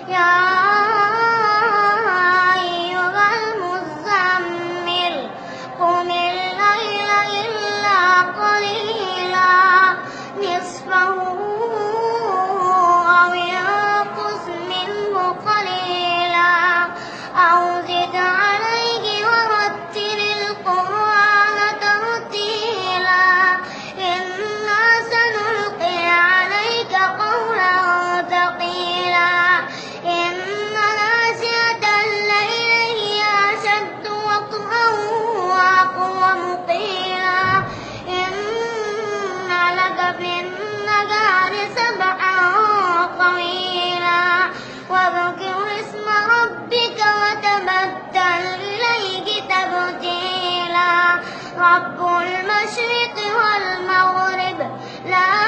يا أيها المزمل قم الليل إلا قليلا نصفه أو انقص منه قليلا أو زد عليه ورتل القرآن ترتيلا إنا سنلقي عليك قولا ثقيلا إن ناشئة الليل هي أشد وطئا وأقوم قيلا إن لك في النهار سبحا طويلا واذكر اسم ربك وتبتل إليه تبتيلا رب المشرق والمغرب لا